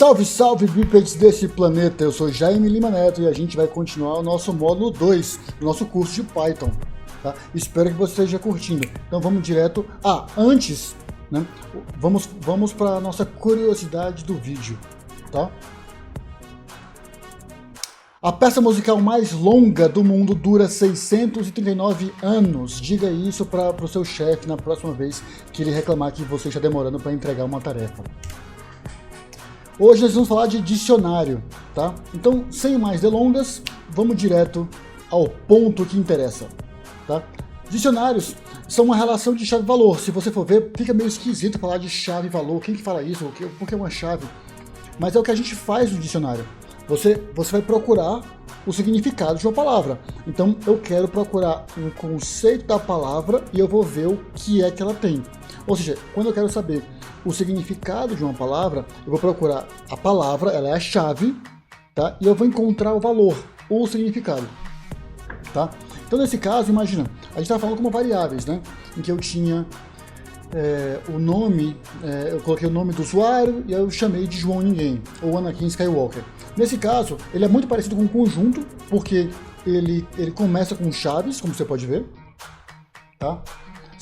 Salve, salve, bípedes desse planeta! Eu sou Jaime Lima Neto e a gente vai continuar o nosso módulo 2 do nosso curso de Python. Tá? Espero que você esteja curtindo. Então vamos direto. Antes, né, vamos para a nossa curiosidade do vídeo. Tá? A peça musical mais longa do mundo dura 639 anos. Diga isso para o seu chefe na próxima vez que ele reclamar que você está demorando para entregar uma tarefa. Hoje nós vamos falar de dicionário, tá? Então, sem mais delongas, vamos direto ao ponto que interessa, tá? Dicionários são uma relação de chave-valor. Se você for ver, fica meio esquisito falar de chave-valor. Quem que fala isso? Por que é uma chave? Mas é o que a gente faz no dicionário. Você vai procurar o significado de uma palavra. Então, eu quero procurar um conceito da palavra e eu vou ver o que é que ela tem. Ou seja, quando eu quero saber o significado de uma palavra, eu vou procurar a palavra, ela é a chave, tá? E eu vou encontrar o valor, o significado, tá? Então, nesse caso, imagina, a gente estava falando como variáveis, né? Em que eu tinha o nome, eu coloquei o nome do usuário e eu chamei de João Ninguém, ou Anakin Skywalker. Nesse caso, ele é muito parecido com um conjunto, porque ele começa com chaves, como você pode ver, tá?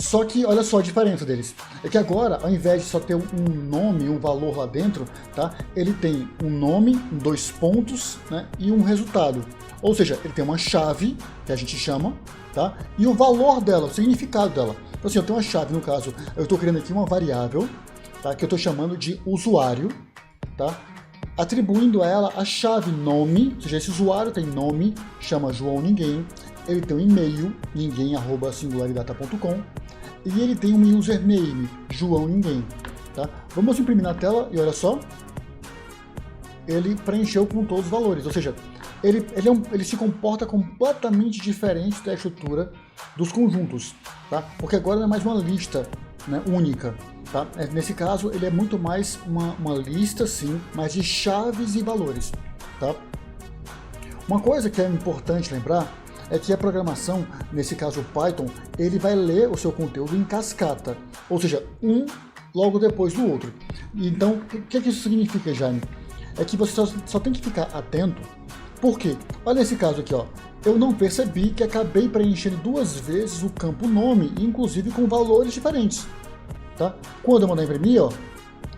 Só que, olha só a diferença deles. É que agora, ao invés de só ter um nome, um valor lá dentro, tá? Ele tem um nome, 2 pontos, né? E um resultado. Ou seja, ele tem uma chave, que a gente chama, tá? E o valor dela, o significado dela. Então assim, eu tenho uma chave, no caso, eu estou criando aqui uma variável, tá? Que eu estou chamando de usuário, tá? Atribuindo a ela a chave nome, ou seja, esse usuário tem nome, chama João Ninguém, ele tem um e-mail, ninguém@singularidata.com, e ele tem um username, João Ninguém. Tá? Vamos imprimir na tela e olha só, ele preencheu com todos os valores, ou seja, ele se comporta completamente diferente da estrutura dos conjuntos, tá? Porque agora não é mais uma lista, né, única. Tá? Nesse caso, ele é muito mais uma lista, sim, mas de chaves e valores. Tá? Uma coisa que é importante lembrar é que a programação, nesse caso o Python, ele vai ler o seu conteúdo em cascata, ou seja, um logo depois do outro. Então, o que isso significa, Jaime? É que você só tem que ficar atento, porque, olha esse caso aqui, ó, eu não percebi que acabei preenchendo 2 vezes o campo nome, inclusive com valores diferentes. Tá? Quando eu mandar imprimir, ó,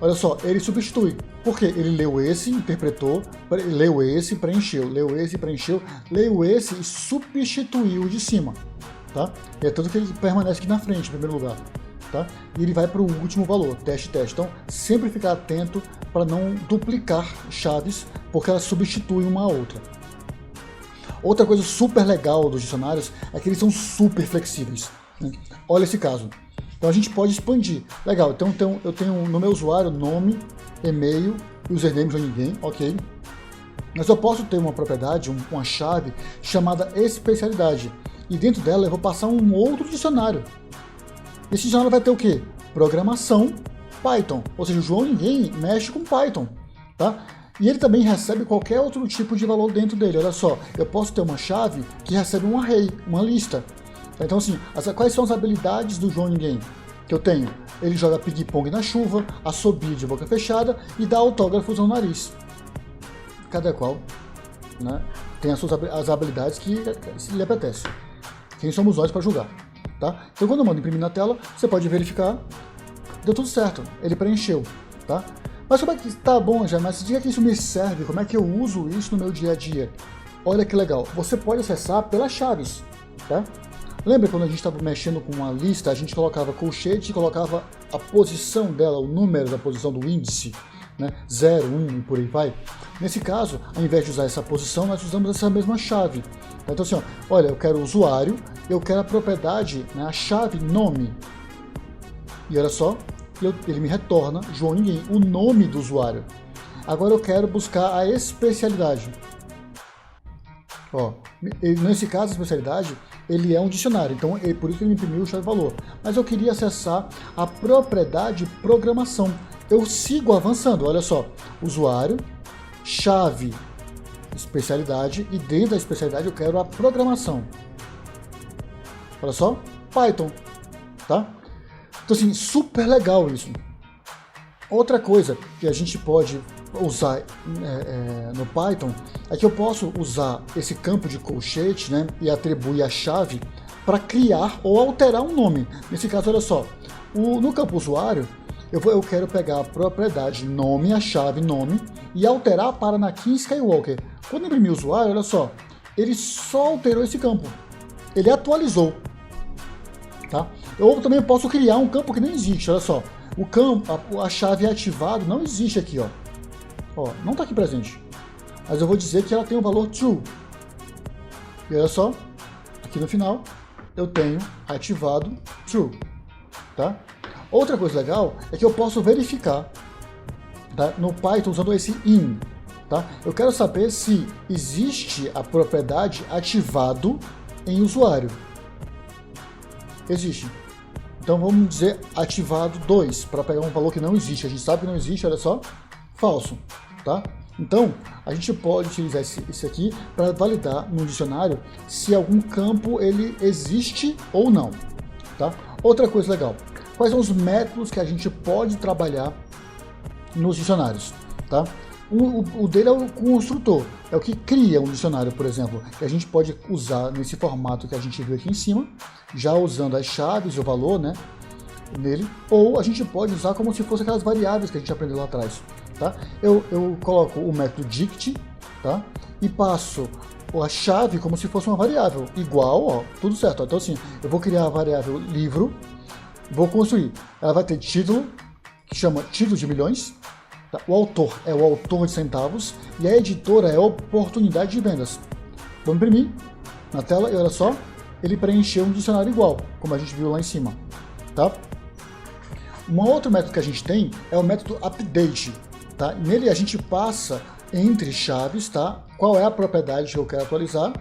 olha só, ele substitui. Porque ele leu esse, interpretou, leu esse, preencheu, leu esse, preencheu, leu esse e substituiu o de cima. Tá? É tanto que ele permanece aqui na frente, em primeiro lugar. Tá? E ele vai para o último valor, teste. Então, sempre ficar atento para não duplicar chaves, porque elas substituem uma a outra. Outra coisa super legal dos dicionários é que eles são super flexíveis. Né? Olha esse caso. Então a gente pode expandir. Legal, então eu tenho no meu usuário nome, e-mail, username de ninguém, ok. Mas eu posso ter uma propriedade, uma chave chamada especialidade. E dentro dela eu vou passar um outro dicionário. Esse dicionário vai ter o quê? Programação Python. Ou seja, o João Ninguém mexe com Python. Tá? E ele também recebe qualquer outro tipo de valor dentro dele. Olha só, eu posso ter uma chave que recebe um array, uma lista. Então assim, quais são as habilidades do João Ninguém que eu tenho? Ele joga ping-pong na chuva, assobia de boca fechada e dá autógrafos no nariz. Cada qual, né, tem as habilidades que lhe apetece. Quem somos nós para julgar? Tá? Então quando eu mando imprimir na tela, você pode verificar, deu tudo certo, ele preencheu. Tá? Mas como é que tá bom, já? Mas diga que isso me serve, como é que eu uso isso no meu dia a dia? Olha que legal, você pode acessar pelas chaves. Tá? Lembra quando a gente estava mexendo com uma lista, a gente colocava colchete e colocava a posição dela, o número da posição do índice, né? 0, 1 e por aí vai? Nesse caso, ao invés de usar essa posição, nós usamos essa mesma chave. Então assim, ó, olha, eu quero o usuário, eu quero a propriedade, né, a chave nome. E olha só, ele me retorna, João Ninguém, o nome do usuário. Agora eu quero buscar a especialidade. Ó, nesse caso, a especialidade, ele é um dicionário, então por isso que ele me imprimiu o chave-valor. Mas eu queria acessar a propriedade programação. Eu sigo avançando, olha só, usuário, chave, especialidade, e dentro da especialidade eu quero a programação. Olha só, Python, tá? Então assim, super legal isso. Outra coisa que a gente pode usar no Python é que eu posso usar esse campo de colchete, né, e atribuir a chave para criar ou alterar um nome. Nesse caso, olha só, no campo usuário, eu quero pegar a propriedade nome, a chave nome, e alterar para Anakin Skywalker. Quando eu imprimir o usuário, olha só, ele só alterou esse campo, ele atualizou. Tá? Eu também posso criar um campo que nem existe, olha só, o campo, a chave ativado não existe aqui, ó. Não está aqui presente, mas eu vou dizer que ela tem o valor true. E olha só, aqui no final eu tenho ativado true, tá? Outra coisa legal é que eu posso verificar, tá, no Python usando esse in, tá? Eu quero saber se existe a propriedade ativado em usuário. Existe. Então vamos dizer ativado 2, para pegar um valor que não existe. A gente sabe que não existe, olha só, falso, tá? Então, a gente pode utilizar isso aqui para validar no dicionário se algum campo ele existe ou não, tá? Outra coisa legal, quais são os métodos que a gente pode trabalhar nos dicionários, tá? O dele é o construtor, é o que cria um dicionário, por exemplo, que a gente pode usar nesse formato que a gente viu aqui em cima, já usando as chaves e o valor, né, nele, ou a gente pode usar como se fosse aquelas variáveis que a gente aprendeu lá atrás, tá? Eu coloco o método dict, tá? E passo a chave como se fosse uma variável, igual, ó, tudo certo, ó. Então assim, eu vou criar a variável livro, vou construir, ela vai ter título, que chama título de milhões, tá? O autor é o autor de centavos, e a editora é a oportunidade de vendas. Vou imprimir na tela e olha só, ele preencheu um dicionário igual, como a gente viu lá em cima, tá? Um outro método que a gente tem é o método update, tá? Nele a gente passa entre chaves, tá? Qual é a propriedade que eu quero atualizar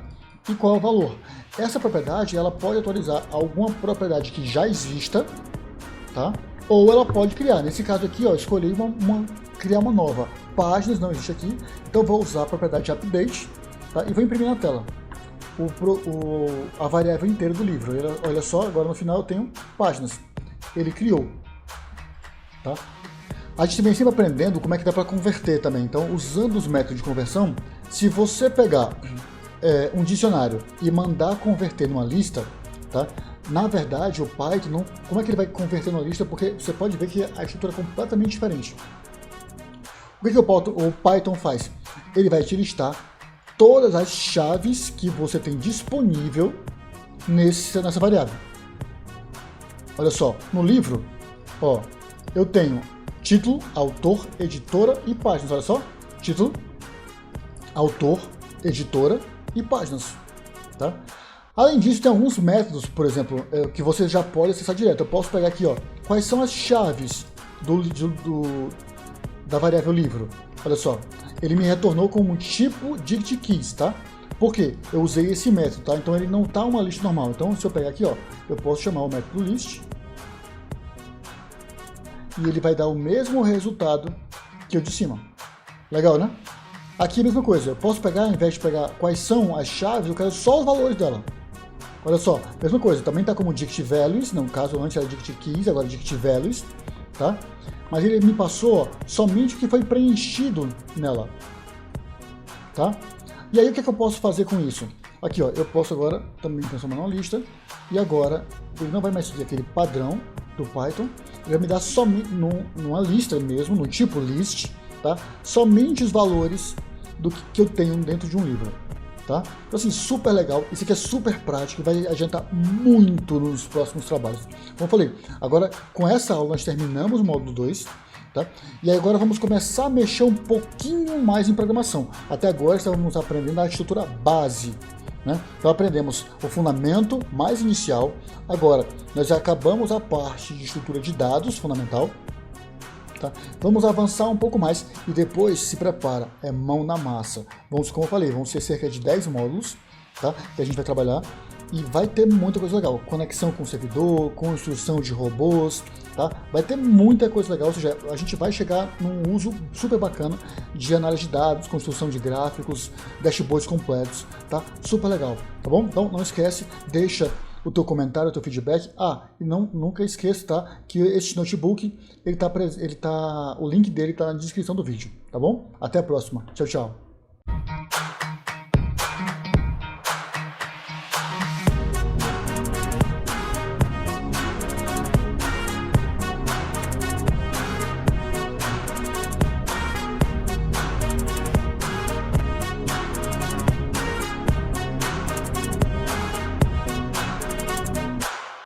e qual é o valor. Essa propriedade, ela pode atualizar alguma propriedade que já exista, tá? Ou ela pode criar. Nesse caso aqui, ó, escolhi criar uma nova. Páginas não existe aqui, então vou usar a propriedade update, tá? E vou imprimir na tela a variável inteira do livro. Olha só, agora no final eu tenho páginas. Ele criou, tá? A gente também sempre aprendendo como é que dá para converter também. Então, usando os métodos de conversão, se você pegar um dicionário e mandar converter numa lista, tá? Na verdade, o Python, como é que ele vai converter numa lista? Porque você pode ver que a estrutura é completamente diferente. O que o Python faz? Ele vai te listar todas as chaves que você tem disponível nessa variável. Olha só, no livro, ó, eu tenho título, autor, editora e páginas. Olha só, título, autor, editora e páginas, tá? Além disso, tem alguns métodos, por exemplo, que você já pode acessar direto. Eu posso pegar aqui, ó, quais são as chaves da variável livro. Olha só, ele me retornou com um tipo dict keys, tá? Por quê? Eu usei esse método, tá? Então ele não tá uma lista normal. Então se eu pegar aqui, ó, eu posso chamar o método list e ele vai dar o mesmo resultado que o de cima. Legal, né? Aqui a mesma coisa, eu posso pegar, ao invés de pegar quais são as chaves, eu quero só os valores dela. Olha só, mesma coisa, também tá como dict values, no caso antes era dict keys, agora dict values, tá? Mas ele me passou somente o que foi preenchido nela, tá? E aí o que eu posso fazer com isso? Aqui, ó, eu posso agora também transformar numa lista, e agora ele não vai mais seguir aquele padrão do Python, ele vai me dar somente numa lista mesmo, no tipo list, tá? Somente os valores do que eu tenho dentro de um livro, tá? Então assim, super legal, isso aqui é super prático, vai adiantar muito nos próximos trabalhos. Como eu falei, agora com essa aula nós terminamos o módulo 2, tá? E agora vamos começar a mexer um pouquinho mais em programação. Até agora estávamos aprendendo a estrutura base, né? Então aprendemos o fundamento mais inicial, agora nós já acabamos a parte de estrutura de dados fundamental, tá? Vamos avançar um pouco mais e depois se prepara, é mão na massa. Como eu falei, vão ser cerca de 10 módulos, tá? Que a gente vai trabalhar e vai ter muita coisa legal, conexão com o servidor, construção de robôs, tá? Vai ter muita coisa legal, ou seja, a gente vai chegar num uso super bacana de análise de dados, construção de gráficos, dashboards completos, tá? Super legal, tá bom? Então não esquece, deixa o teu comentário, o teu feedback. E nunca esqueça, tá, que este notebook, o link dele está na descrição do vídeo, tá bom? Até a próxima. Tchau, tchau.